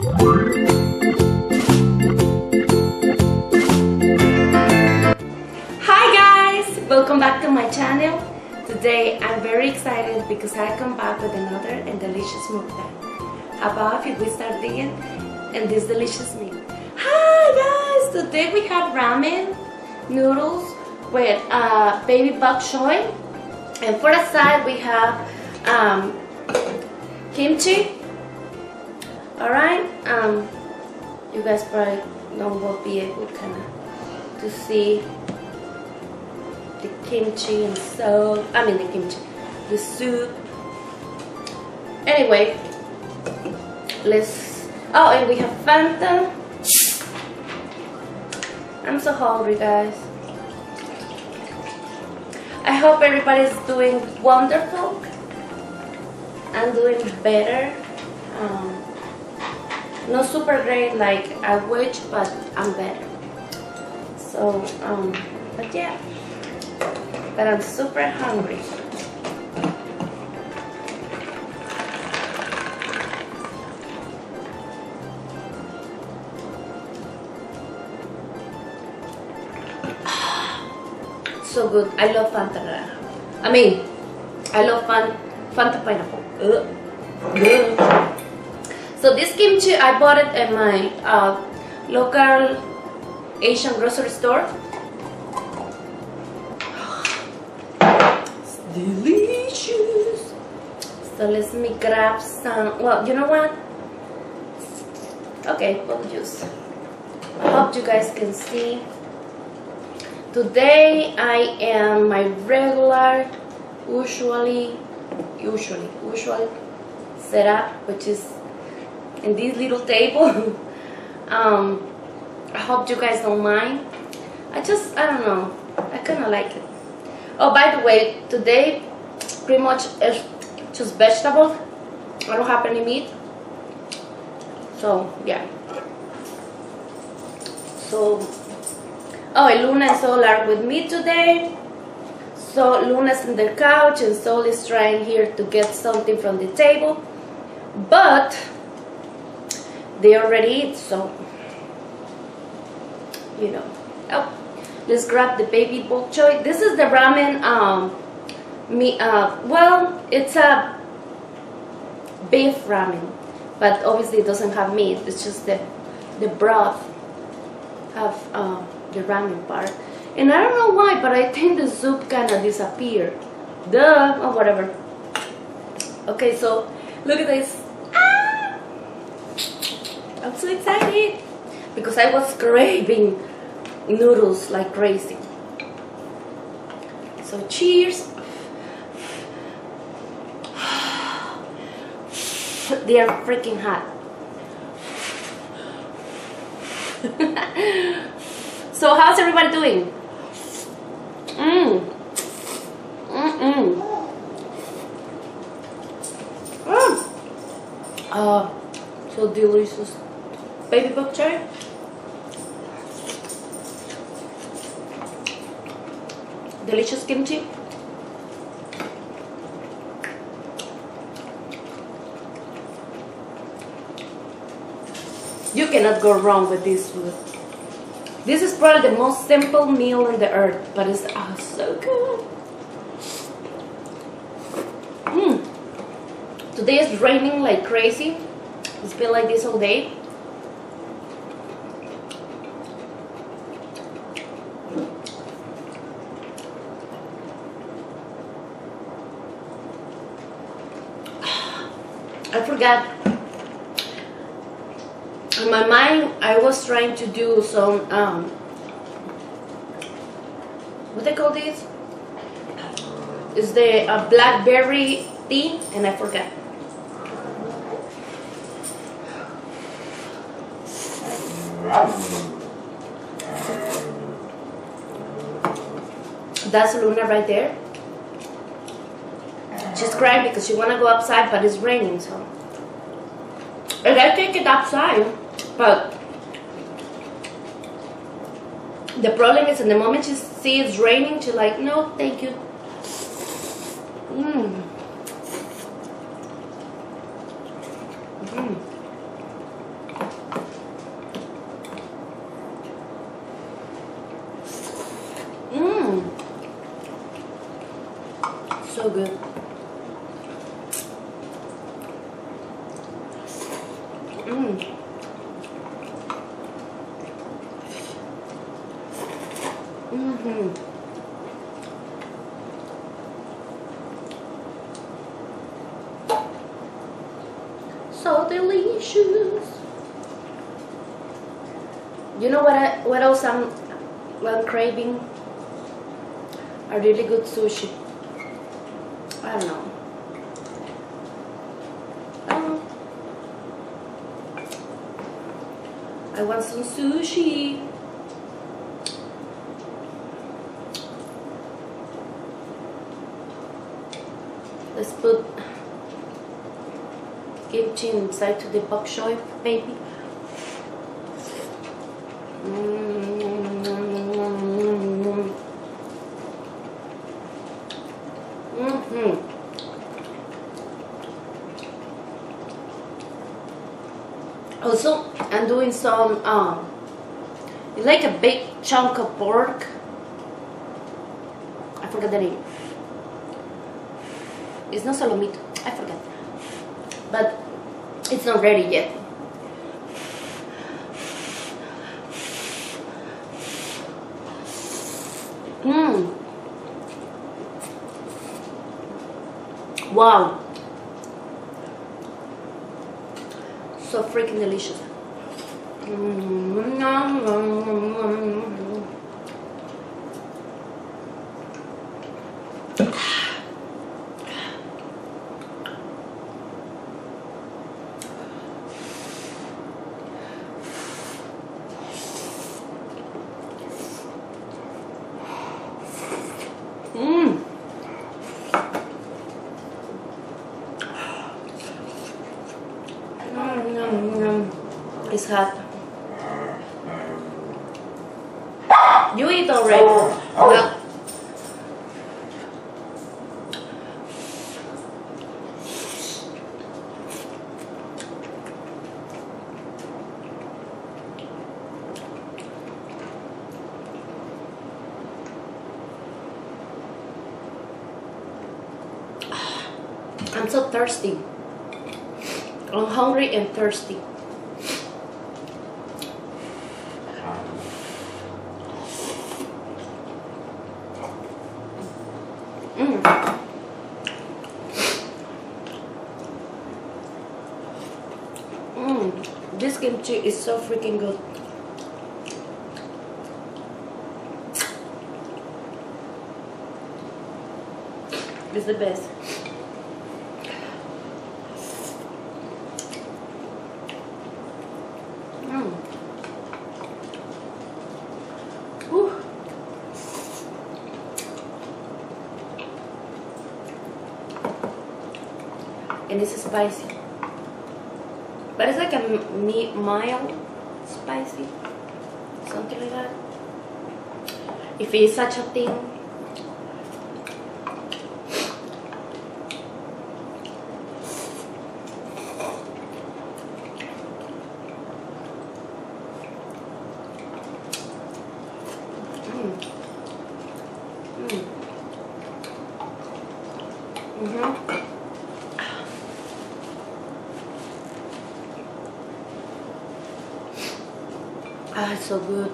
Hi guys! Welcome back to my channel. Today I'm very excited because I come back with another and delicious mukbang about if we start digging in this delicious meal. Hi guys! Today we have ramen noodles with baby bok choy, and for the side we have kimchi. Alright, you guys probably won't be able to see the kimchi and so the soup. Anyway, and we have Fanta. I'm so hungry, guys. I hope everybody's doing wonderful. I'm doing better. Not super great like I wish, but I'm better. So, but yeah. But I'm super hungry. So good. I love Fanta. I love Fanta pineapple. So this kimchi, I bought it at my local Asian grocery store. It's delicious. So let me grab some. Well, you know what? Okay, we'll use. I hope you guys can see. Today I am my regular, usually setup, which is in this little table. I hope you guys don't mind. I don't know. I kind of like it. Oh, by the way, today pretty much is just vegetables. I don't have any meat. So yeah. So. Oh, and Luna and Sol are with me today. So Luna's on the couch and Sol is trying here to get something from the table. But they already eat, so you know. Oh, let's grab the baby bok choy. This is the ramen. Well, it's a beef ramen, but obviously it doesn't have meat. It's just the broth have the ramen part, and I don't know why, but I think the soup kind of disappeared. Duh, or whatever. Okay, so look at this. Ah! I'm so excited because I was craving noodles like crazy. So cheers. They are freaking hot. So how's everybody doing? So delicious. Baby bok choy. Delicious kimchi. You cannot go wrong with this food. This is probably the most simple meal on the earth, but it's so good. Today is raining like crazy. It's been like this all day. I forgot. In my mind, I was trying to do some, what they call this? It's the blackberry tea, and I forgot. That's Luna right there. She's crying because she wanna go outside, but it's raining, so. And I take it outside, but the problem is, in the moment she sees it's raining, she's like, no, thank you. So delicious. You know what else I'm craving? A really good sushi. I don't know. I want some sushi. Let's put kimchi inside to the bok choy, baby. Also, I'm doing some it's like a big chunk of pork. I forgot the name. It's not solomito. I forgot. But it's not ready yet. Wow. So freaking delicious. It's hot. You eat already. No. I'm so thirsty. I'm hungry and thirsty. This kimchi is so freaking good. It's the best. Whew. And it's spicy. But it's like a mild spicy, something like that. If it's such a thing. Ah, it's so good.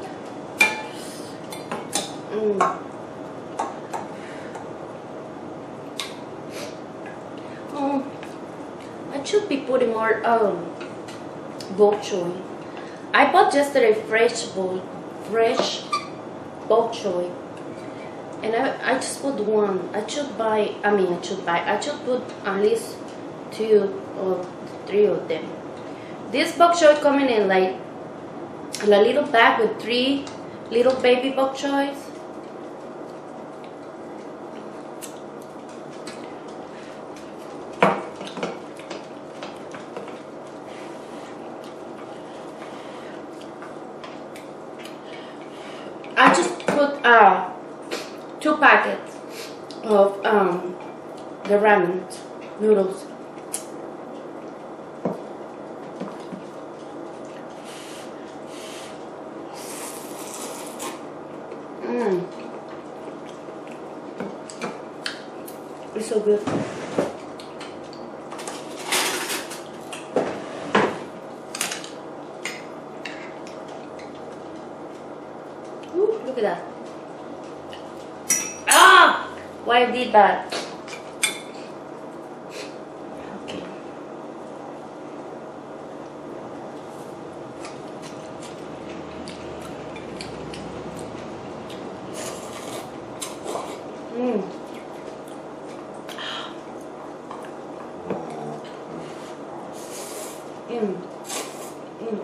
Oh, I should be putting more bok choy. I bought yesterday fresh bok choy, and I just put one. I should put at least 2 or 3 of them. This bok choy coming in like a little bag with 3 little baby bok choys. I just put 2 packets of the ramen noodles. It's so good. Ooh, look at that. Ah! Why I did that? Okay. Mmm. Mmm. Mmm.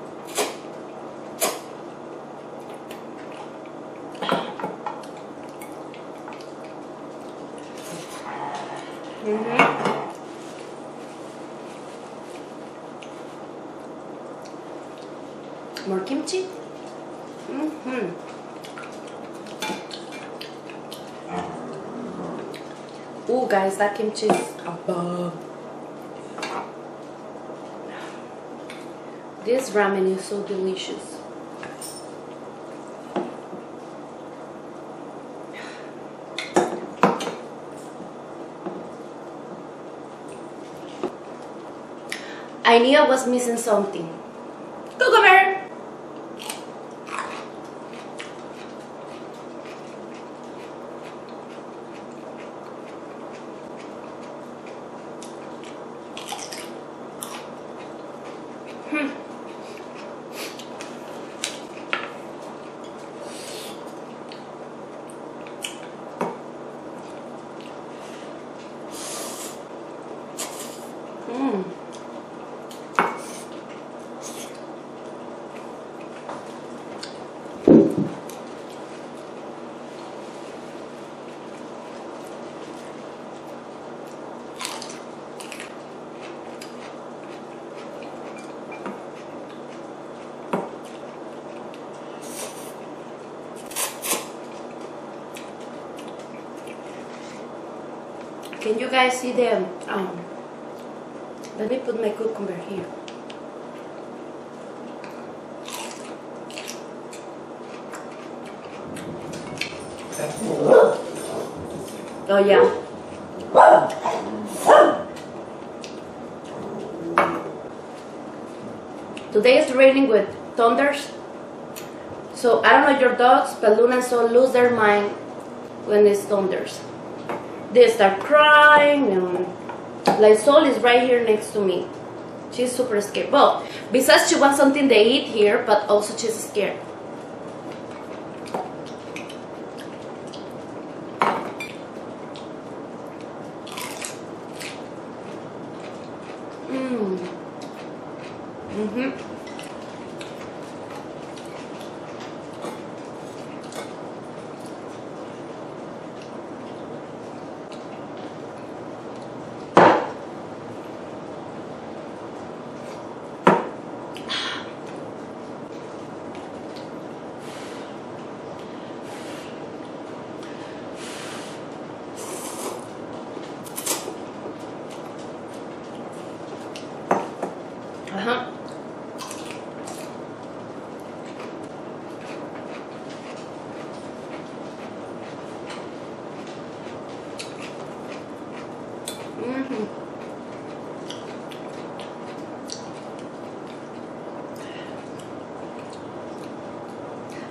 More kimchi. Oh, guys, that kimchi is above. This ramen is so delicious. I knew I was missing something. Cucumber! Can you guys see the let me put my cucumber here. Oh yeah. Today is raining with thunders. So I don't know your dogs, but Luna and Sol lose their mind when it's thunders. They start crying, and like Sol is right here next to me. She's super scared. Well, besides she wants something to eat here, but also she's scared.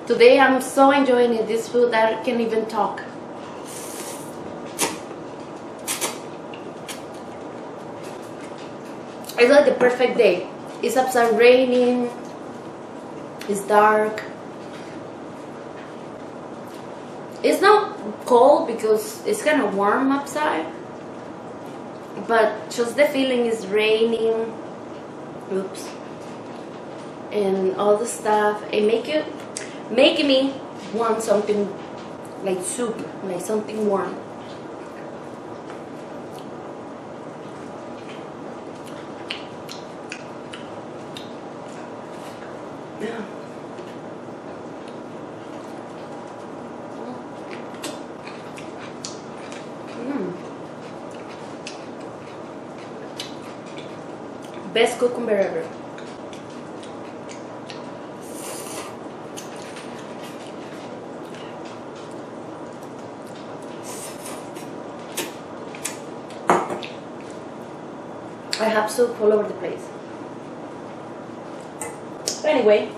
Today I'm so enjoying this food that I can't even talk. It's like the perfect day. It's upside raining. It's dark. It's not cold because it's kind of warm outside, but just the feeling is raining. Oops. And all the stuff. It making me want something like soup, like something warm. Yeah. Best cucumber ever. I have soup all over the place. Anyway,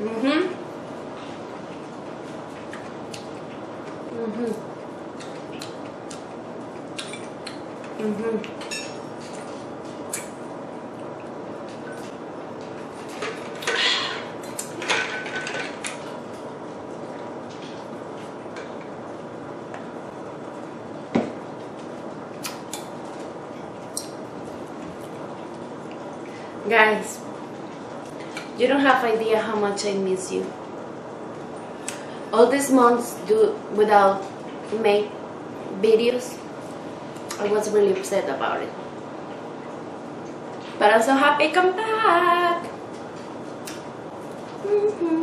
Mm-hmm. Mm-hmm. Mm-hmm. Guys, you don't have idea how much I miss you. All these months without make videos, I was really upset about it. But I'm so happy to come back. Mm-hmm.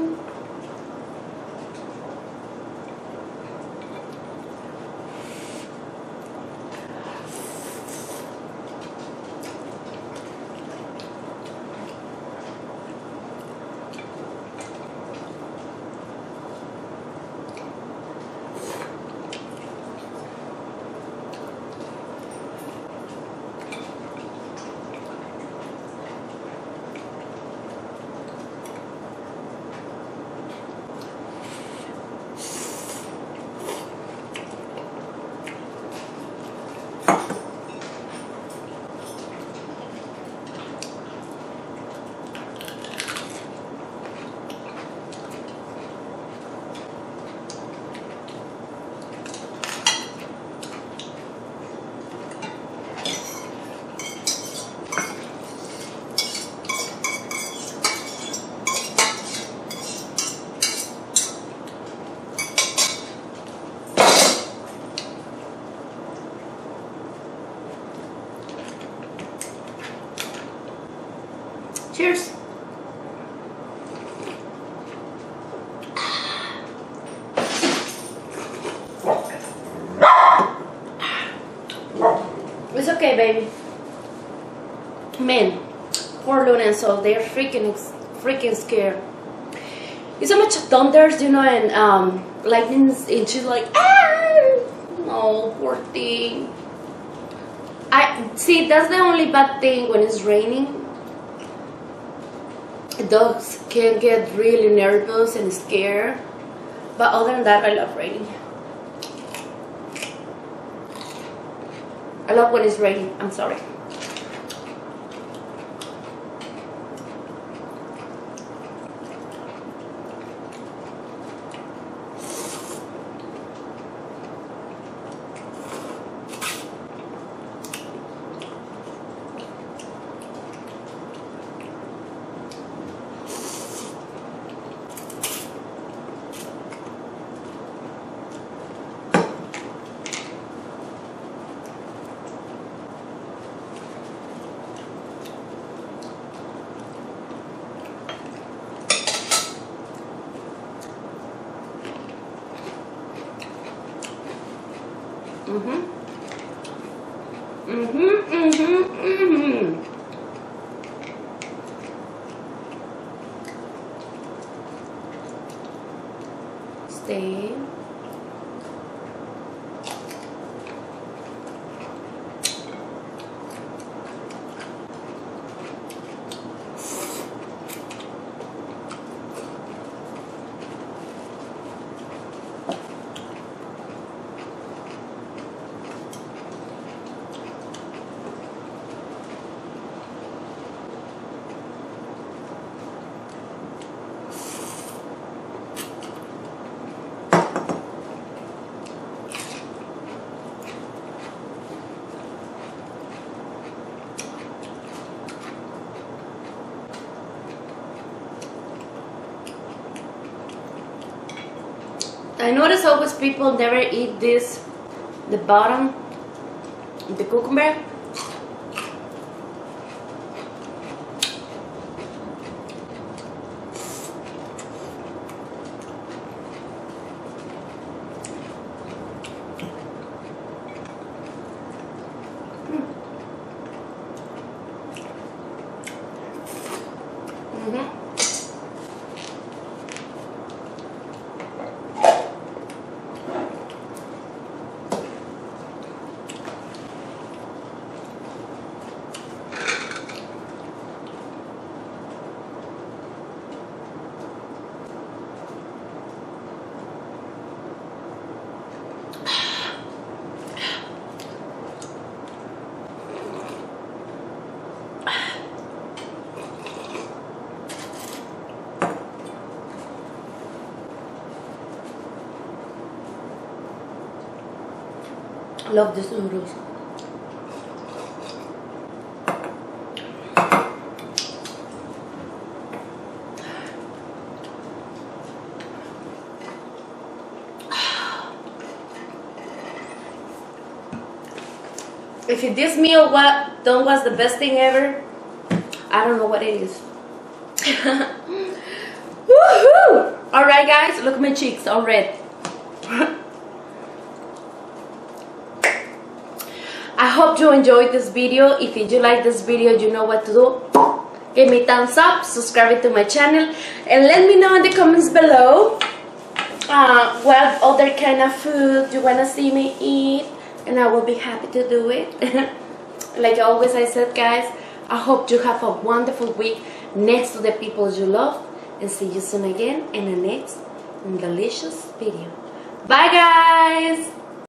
Cheers. It's okay, baby. Man, poor Luna and Sol, they're freaking scared. It's so much thunders, you know, and lightnings, and she's like, ah! Oh, poor thing. I see. That's the only bad thing when it's raining. Dogs can get really nervous and scared, but other than that, I love raining. I love when it's raining. I'm sorry. Mm-hmm. Mm-hmm. Mm-hmm. Mm-hmm. Stay. I notice always people never eat this, the bottom, the cucumber. Mm-hmm. Love these noodles. If this meal don't was the best thing ever, I don't know what it is. Woohoo! Alright guys, look at my cheeks, all red. I hope you enjoyed this video. If you do like this video, you know what to do. Give me a thumbs up, subscribe to my channel, and let me know in the comments below what other kind of food you want to see me eat, and I will be happy to do it. Like always I said, guys, I hope you have a wonderful week next to the people you love, and see you soon again in the next delicious video. Bye guys.